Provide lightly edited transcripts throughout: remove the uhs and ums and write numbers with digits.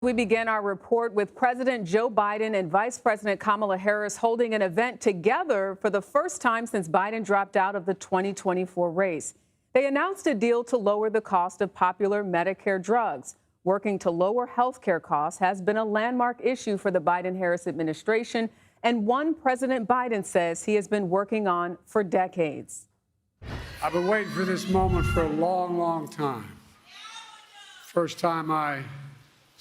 We begin our report with President Joe Biden and Vice President Kamala Harris holding an event together for the first time since Biden dropped out of the 2024 race. They announced a deal to lower the cost of popular Medicare drugs. Working to lower health care costs has been a landmark issue for the Biden-Harris administration, and one President Biden says he has been working on for decades. I've been waiting for this moment for a long, long time. First time I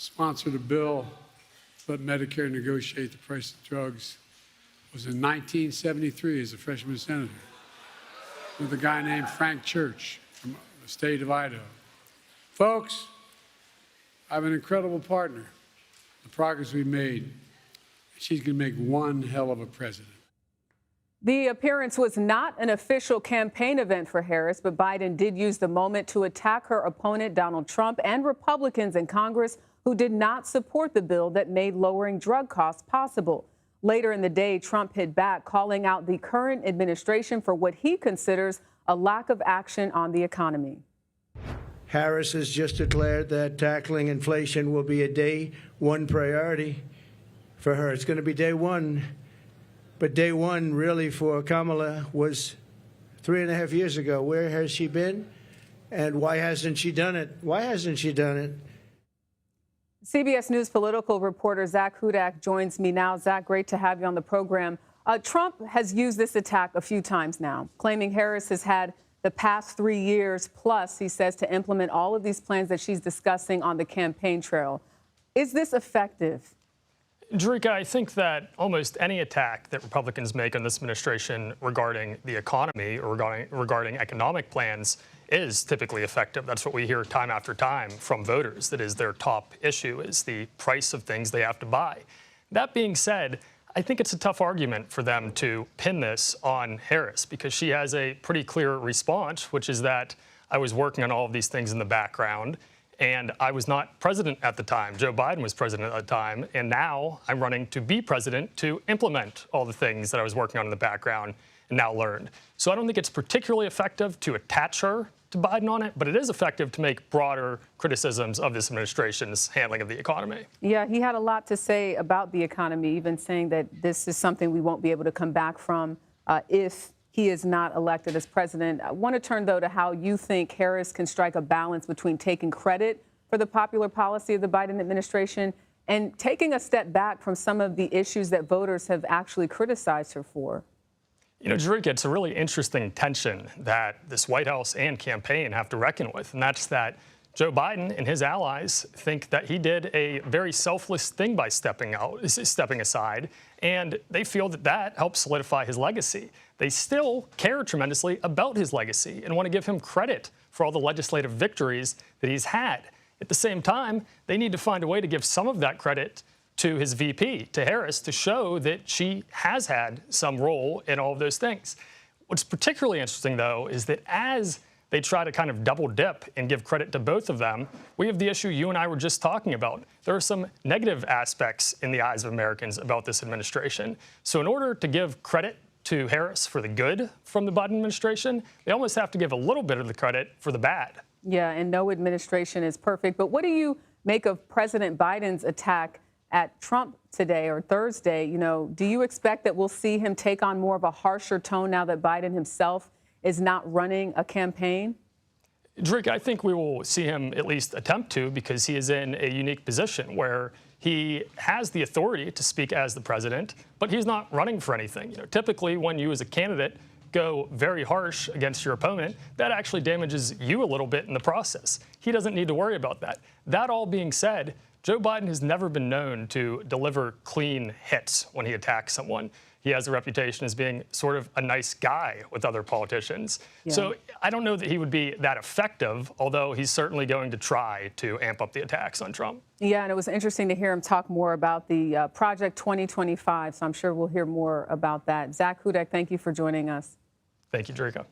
sponsored a bill to let Medicare negotiate the price of drugs was in 1973 as a freshman senator with a guy named Frank Church from the state of Idaho. Folks, I have an incredible partner. The progress we've made, she's going to make one hell of a president. The appearance was not an official campaign event for Harris, but Biden did use the moment to attack her opponent, Donald Trump, and Republicans in Congress who did not support the bill that made lowering drug costs possible. Later in the day, Trump hit back, calling out the current administration for what he considers a lack of action on the economy. Harris has just declared that tackling inflation will be a day one priority for her. It's going to be day one. But day one, really, for Kamala was 3.5 years ago. Where has she been? And why hasn't she done it? Why hasn't she done it? CBS News political reporter Zak Hudak joins me now. Zak, great to have you on the program. Trump has used this attack a few times now, claiming Harris has had the past 3 years plus, he says, to implement all of these plans that she's discussing on the campaign trail. Is this effective? Jerika, I think that almost any attack that Republicans make on this administration regarding the economy or regarding economic plans is typically effective. That's what we hear time after time from voters. That is their top issue, is the price of things they have to buy. That being said, I think it's a tough argument for them to pin this on Harris because she has a pretty clear response, which is that I was working on all of these things in the background. And I was not president at the time. Joe Biden was president at the time. And now I'm running to be president to implement all the things that I was working on in the background and now learned. So I don't think it's particularly effective to attach her to Biden on it, but it is effective to make broader criticisms of this administration's handling of the economy. Yeah, he had a lot to say about the economy, even saying that this is something we won't be able to come back from if he is not elected as president. I want to turn, though, to how you think Harris can strike a balance between taking credit for the popular policy of the Biden administration and taking a step back from some of the issues that voters have actually criticized her for. You know, Jerika, it's a really interesting tension that this White House and campaign have to reckon with, and that's that Joe Biden and his allies think that he did a very selfless thing by stepping aside, and they feel that that helps solidify his legacy. They still care tremendously about his legacy and want to give him credit for all the legislative victories that he's had. At the same time, they need to find a way to give some of that credit to his VP, to Harris, to show that she has had some role in all of those things. What's particularly interesting, though, is that as they try to kind of double dip and give credit to both of them, we have the issue you and I were just talking about. There are some negative aspects in the eyes of Americans about this administration. So in order to give credit to Harris for the good from the Biden administration, they almost have to give a little bit of the credit for the bad. Yeah, and no administration is perfect. But what do you make of President Biden's attack at Trump today or Thursday? You know, do you expect that we'll see him take on more of a harsher tone now that Biden himself is not running a campaign? Drake, I think we will see him at least attempt to, because he is in a unique position where he has the authority to speak as the president, but he's not running for anything. You know, typically, when you as a candidate go very harsh against your opponent, that actually damages you a little bit in the process. He doesn't need to worry about that. That all being said, Joe Biden has never been known to deliver clean hits when he attacks someone. He has a reputation as being sort of a nice guy with other politicians. Yeah. So I don't know that he would be that effective, although he's certainly going to try to amp up the attacks on Trump. Yeah, and it was interesting to hear him talk more about the Project 2025, so I'm sure we'll hear more about that. Zak Hudak, thank you for joining us. Thank you, Jerika.